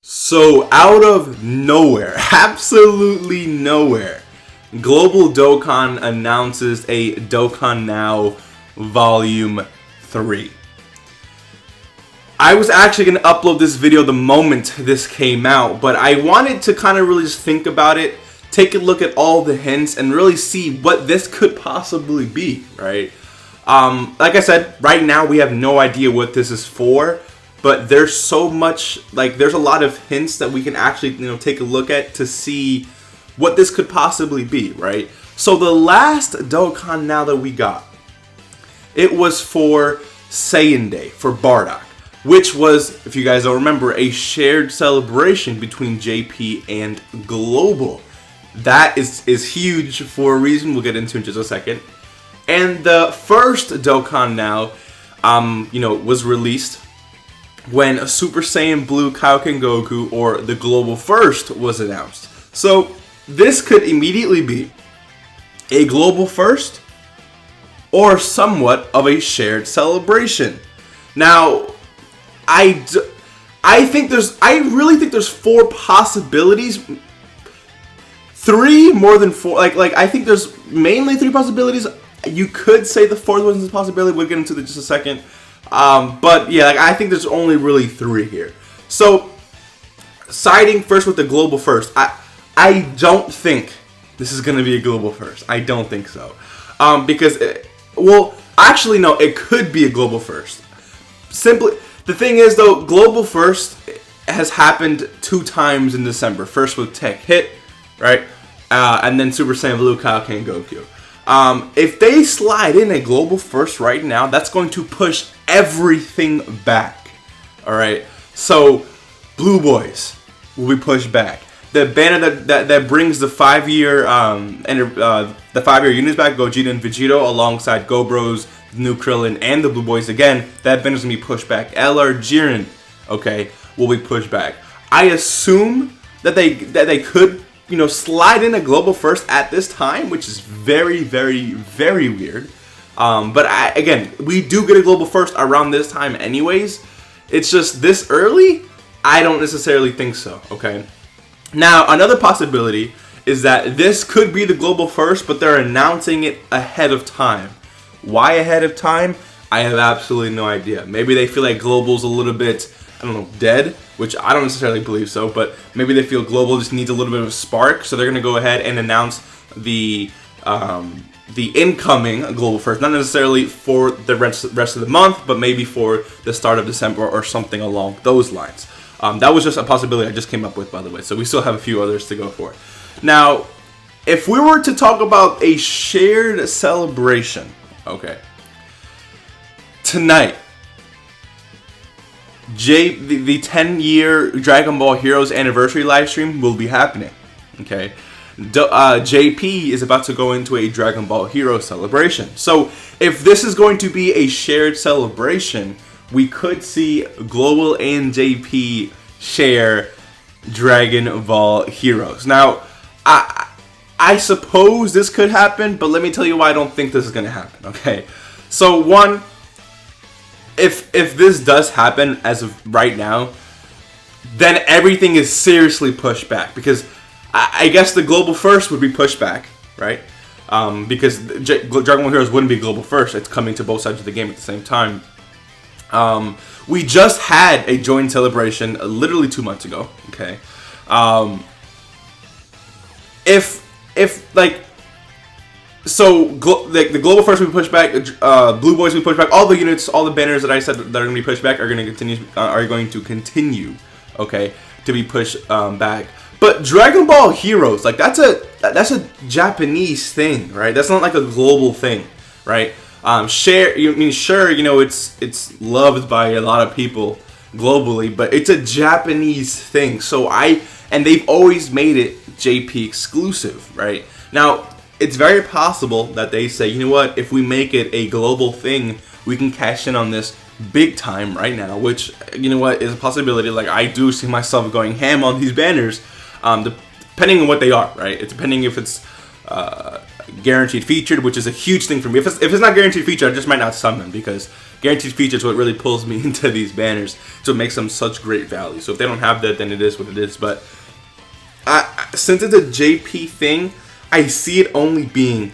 So out of nowhere, absolutely nowhere, Global Dokkan announces a Dokkan Now Volume 3. I was actually going to upload this video the moment this came out, but I wanted to kind of really just think about it, take a look at all the hints, and really see what this could possibly be, right? Like I said, right now we have no idea what this is for. But there's so much, there's a lot of hints that we can actually, take a look at to see what this could possibly be, right? So the last Dokkan Now that we got, it was for Saiyan Day, for Bardock, which was, if you guys don't remember, a shared celebration between JP and Global. That is huge for a reason we'll get into in just a second. And the first Dokkan Now, was released when Super Saiyan Blue Kaioken Goku, or the Global First, was announced. So this could immediately be a Global First or somewhat of a shared celebration. Now, I really think there's four possibilities. Three more than four. I think there's mainly three possibilities. You could say the fourth one's a possibility. We'll get into that in just a second. But yeah, I think there's only really three here. So, siding first with the Global First, I don't think this is going to be a Global First. I don't think so. Because, actually no, it could be a Global First. Simply, the thing is though, Global First has happened 2 times in December. First with Tech Hit, right? And then Super Saiyan Blue Kaioken Goku. If they slide in a Global First right now, that's going to push everything back. Alright, so Blue Boys will be pushed back. The banner that brings the 5-year the 5-year units back, Gogeta and Vegito, alongside Go Bros, the new Krillin, and the Blue Boys again, that banner's gonna be pushed back. LR Jiren, okay, will be pushed back. I assume that they could slide in a Global First at this time, which is very, very, very weird. But again, we do get a Global First around this time anyways. It's just this early, I don't necessarily think so, okay? Now, another possibility is that this could be the Global First, but they're announcing it ahead of time. Why ahead of time? I have absolutely no idea. Maybe they feel like Global's a little bit, dead, which I don't necessarily believe so, but maybe they feel Global just needs a little bit of a spark, so they're going to go ahead and announce the incoming Global First, not necessarily for the rest of the month, but maybe for the start of December or something along those lines. That was just a possibility I just came up with, by the way, so we still have a few others to go for. Now, if we were to talk about a shared celebration, okay, tonight, the 10-year Dragon Ball Heroes anniversary live stream will be happening, okay? JP is about to go into a Dragon Ball Hero celebration. So if this is going to be a shared celebration, we could see Global and JP share Dragon Ball Heroes. Now, I suppose this could happen, but let me tell you why I don't think this is going to happen, okay? So one, if this does happen as of right now, then everything is seriously pushed back, because I guess the Global First would be pushed back, right? Because Dragon Ball Heroes wouldn't be Global First. It's coming to both sides of the game at the same time. We just had a joint celebration literally 2 months ago, okay? The Global First will be pushed back, Blue Boys will be pushed back, all the units, all the banners that I said that are going to be pushed back are going to continue, okay, to be pushed back. But Dragon Ball Heroes, that's a Japanese thing, right? That's not like a global thing, right? It's loved by a lot of people globally, but it's a Japanese thing. And they've always made it JP exclusive, right? Now, it's very possible that they say, you know what, if we make it a global thing, we can cash in on this big time right now, which, is a possibility. I do see myself going ham on these banners, depending on what they are, right? It's depending if it's guaranteed featured, which is a huge thing for me. If it's not guaranteed featured, I just might not summon, because guaranteed featured is what really pulls me into these banners. So it makes them such great value. So if they don't have that, then it is what it is. But since it's a JP thing, I see it only being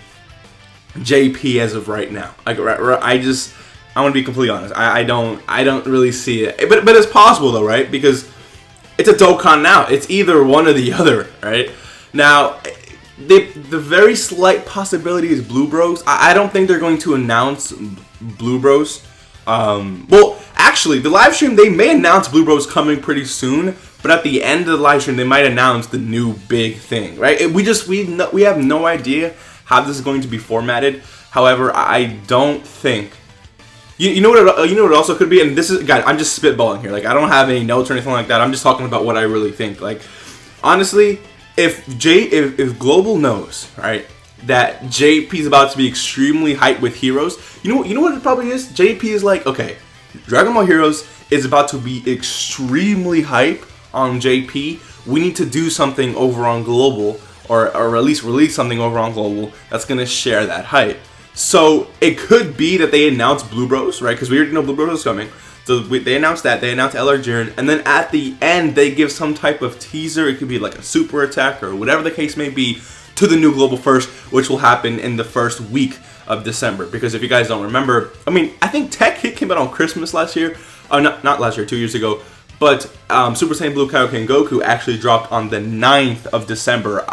JP as of right now. Like, I want to be completely honest. I don't really see it. But it's possible though, right? Because it's a Dokkan now. It's either one or the other, right? Now, the very slight possibility is Blue Bros. I don't think they're going to announce Blue Bros. Well, actually, the live stream, they may announce Blue Bros coming pretty soon. But at the end of the live stream, they might announce the new big thing, right? We have no idea how this is going to be formatted. However, I don't think. You know what it also could be, and this is, guys, I'm just spitballing here. Like, I don't have any notes or anything like that. I'm just talking about what I really think. Like, honestly, if Global knows, right, that JP is about to be extremely hyped with heroes, you know what it probably is? JP is like, okay, Dragon Ball Heroes is about to be extremely hype on JP. We need to do something over on Global, or at least release something over on Global that's gonna share that hype. So it could be that they announce Blue Bros, right? Because we already know Blue Bros is coming. So they announced that. They announced LR Jiren. And then at the end, they give some type of teaser. It could be like a super attack or whatever the case may be to the new Global First, which will happen in the first week of December. Because if you guys don't remember, I mean, I think Tech Hit came out on Christmas last year. Not last year, 2 years ago. But Super Saiyan Blue Kaioken Goku actually dropped on the 9th of December.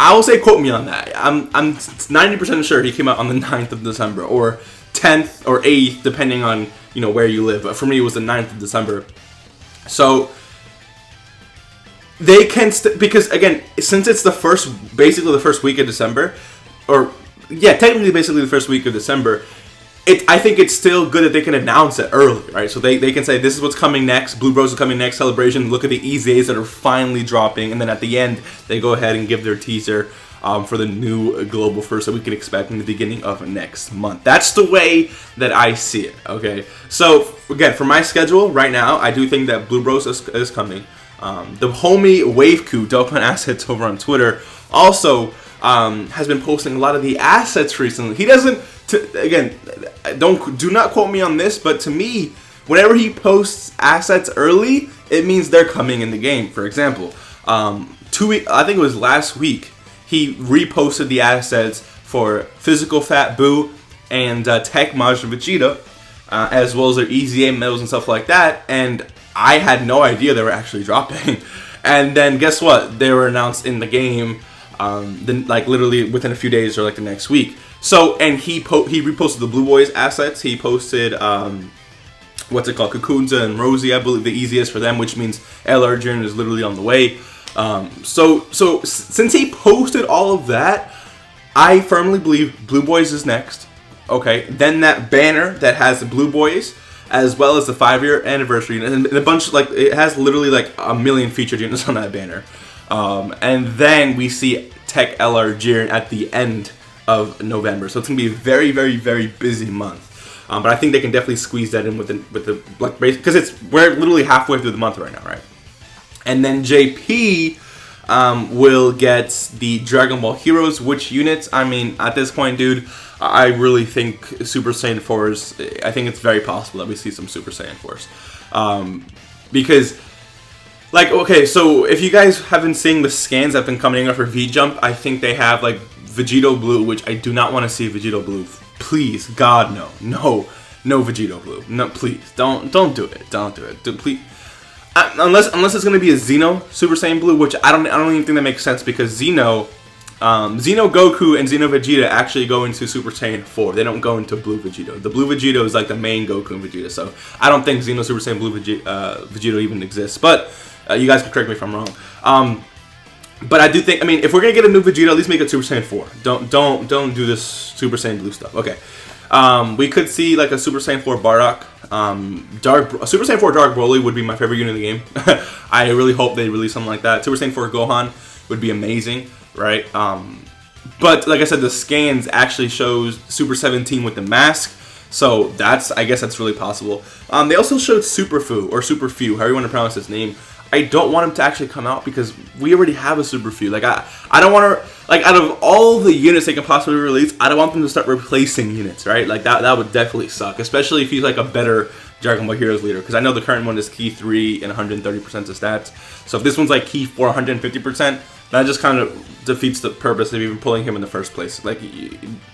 I will say, quote me on that. I'm 90% sure he came out on the 9th of December, or 10th or 8th, depending on, you know, where you live. But for me, it was the 9th of December. So they can, because again, since it's basically the first week of December, or yeah, technically basically the first week of December, I think it's still good that they can announce it early, right? So they can say, this is what's coming next. Blue Bros is coming next. Celebration. Look at the EZAs that are finally dropping. And then at the end, they go ahead and give their teaser for the new Global First that we can expect in the beginning of next month. That's the way that I see it, okay? So, again, for my schedule right now, I do think that Blue Bros is coming. The homie Waveku, Dokkan Assets over on Twitter, also has been posting a lot of the assets recently. He doesn't... Again, do not quote me on this, but to me, whenever he posts assets early, it means they're coming in the game. For example, I think it was last week, he reposted the assets for Physical Fat Boo and Tech Majin Vegeta, as well as their EZA medals and stuff like that, and I had no idea they were actually dropping. And then guess what? They were announced in the game, then like literally within a few days or like the next week. So, and he reposted the Blue Boys assets. He posted, what's it called, Kakunza and Rosie, I believe the easiest for them, which means LR Jiren is literally on the way. So since he posted all of that, I firmly believe Blue Boys is next. Okay, then that banner that has the Blue Boys, as well as the 5-year anniversary, and a bunch, like, it has literally like a million featured units on that banner. And then we see Tech LR Jiren at the end of November, so it's gonna be a very, very, very busy month. But I think they can definitely squeeze that in with the like, because we're literally halfway through the month right now, right? And then JP will get the Dragon Ball Heroes. Which units? I mean, at this point, dude, I really think Super Saiyan 4s. I think it's very possible that we see some Super Saiyan 4s, because. Like, okay, so if you guys have been seeing the scans that have been coming up for V-Jump, I think they have, like, Vegito Blue, which I do not want to see Vegito Blue. Please, God, no. No Vegito Blue. No, please. Don't do it. Don't do it. Please. Unless it's going to be a Xeno Super Saiyan Blue, which I don't even think that makes sense, because Xeno Goku and Xeno Vegeta actually go into Super Saiyan 4. They don't go into Blue Vegito. The Blue Vegito is like the main Goku and Vegeta, so I don't think Xeno Super Saiyan Blue Vegito even exists. But you guys can correct me if I'm wrong. But I do think, I mean, if we're gonna get a new Vegeta, at least make it Super Saiyan 4. Don't do this Super Saiyan Blue stuff. Okay. We could see like a Super Saiyan 4 Bardock. Super Saiyan 4 Dark Broly would be my favorite unit in the game. I really hope they release something like that. Super Saiyan 4 Gohan would be amazing, right? But like I said, the scans actually shows Super 17 with the mask. So I guess that's really possible. They also showed Super Fu, or Super Few, however you want to pronounce his name. I don't want him to actually come out because we already have a super few. Like I don't want to, like, out of all the units they can possibly release, I don't want them to start replacing units, right? Like that would definitely suck, especially if he's like a better Dragon Ball Heroes leader, because I know the current one is key 3 and 130% of stats. So if this one's like key 4, 150%, that just kind of defeats the purpose of even pulling him in the first place. Like,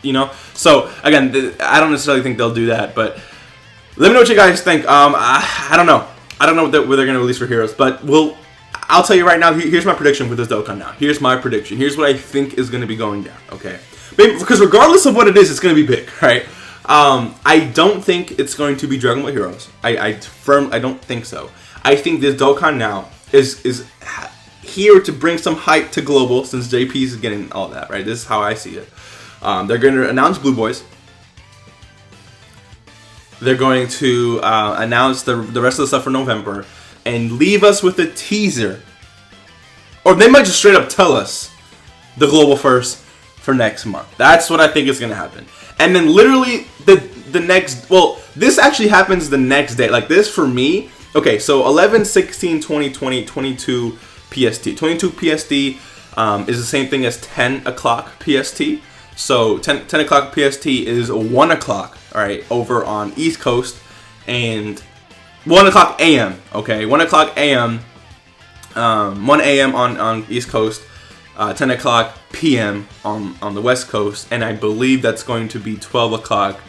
you know. So again, I don't necessarily think they'll do that, but let me know what you guys think. I don't know. I don't know what they're going to release for Heroes, but I'll tell you right now, here's my prediction with this Dokkan now. Here's my prediction. Here's what I think is going to be going down, okay? Because regardless of what it is, it's going to be big, right? I don't think it's going to be Dragon Ball Heroes. I don't think so. I think this Dokkan now is here to bring some hype to Global, since JP is getting all that, right? This is how I see it. They're going to announce Blue Boys. They're going to announce the rest of the stuff for November and leave us with a teaser. Or they might just straight up tell us the Global first for next month. That's what I think is going to happen. And then literally the next, well, this actually happens the next day. Like this for me, okay, so 11, 16, 20, 20, 22 PST. 22 PST is the same thing as 10 o'clock PST. So 10 o'clock PST is 1 o'clock, all right, over on East Coast, and 1 o'clock AM, okay, 1 o'clock AM, 1 AM on East Coast, 10 o'clock PM on the West Coast, and I believe that's going to be 12 o'clock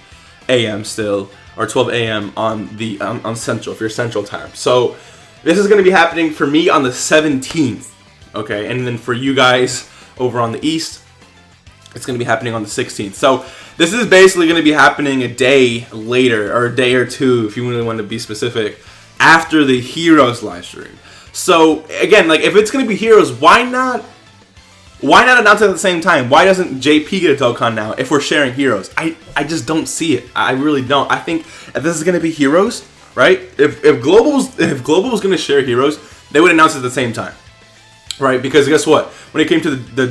AM still, or 12 AM on Central, if you're Central Time. So this is going to be happening for me on the 17th, okay, and then for you guys over on the East, it's going to be happening on the 16th. So this is basically going to be happening a day later, or a day or two, if you really want to be specific, after the Heroes live stream. So again, like if it's going to be Heroes, why not announce it at the same time? Why doesn't JP get a Dokkan now if we're sharing Heroes? I just don't see it. I really don't. I think if this is going to be Heroes, right? If Global was going to share Heroes, they would announce it at the same time. Right, because guess what? When it came to the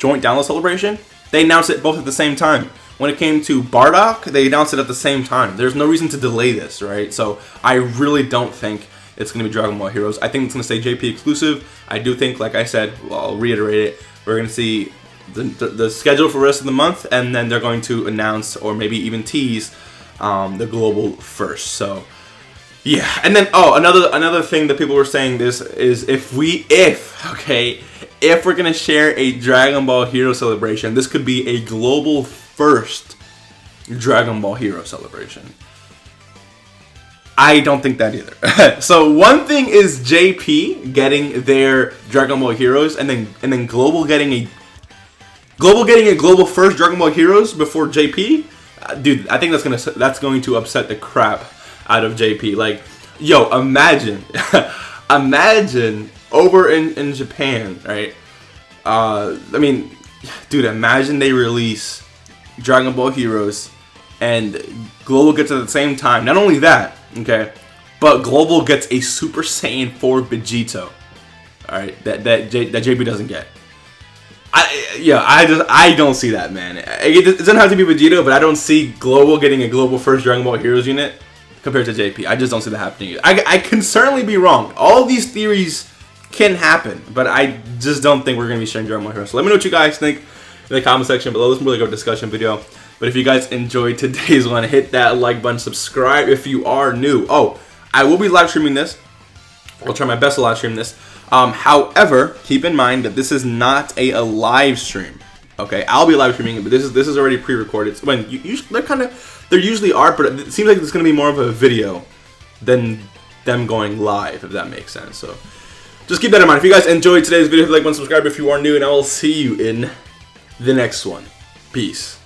joint download celebration, they announced it both at the same time. When it came to Bardock, they announced it at the same time. There's no reason to delay this, right? So I really don't think it's going to be Dragon Ball Heroes. I think it's going to stay JP exclusive. I do think, like I said, well, I'll reiterate it, we're going to see the schedule for the rest of the month, and then they're going to announce, or maybe even tease, the Global first. So yeah, and then another thing that people were saying this is if we're gonna share a Dragon Ball Hero celebration, this could be a Global first Dragon Ball Hero celebration. I don't think that either. So one thing is JP getting their Dragon Ball Heroes, and then Global getting a Global first Dragon Ball Heroes before JP. Dude, I think that's going to upset the crap out of JP. Like, yo, imagine over in Japan, right? I mean, dude, imagine they release Dragon Ball Heroes and Global gets it at the same time. Not only that, okay, but Global gets a Super Saiyan 4 Vegito. All right, that JP doesn't get. I don't see that, man. It doesn't have to be Vegito, but I don't see Global getting a Global first Dragon Ball Heroes unit compared to JP. I just don't see that happening. I can certainly be wrong. All these theories can happen, but I just don't think we're going to be sharing Dragon Ball Heroes. So let me know what you guys think in the comment section below. This is a really good discussion video. But if you guys enjoyed today's one, hit that like button, subscribe if you are new. Oh, I will be live streaming this. I'll try my best to live stream this. However, keep in mind that this is not a live stream. Okay, I'll be live streaming it, but this is already pre-recorded. So when there usually are, but it seems like it's going to be more of a video than them going live, if that makes sense. So just keep that in mind. If you guys enjoyed today's video, hit like button, subscribe if you are new, and I will see you in the next one. Peace.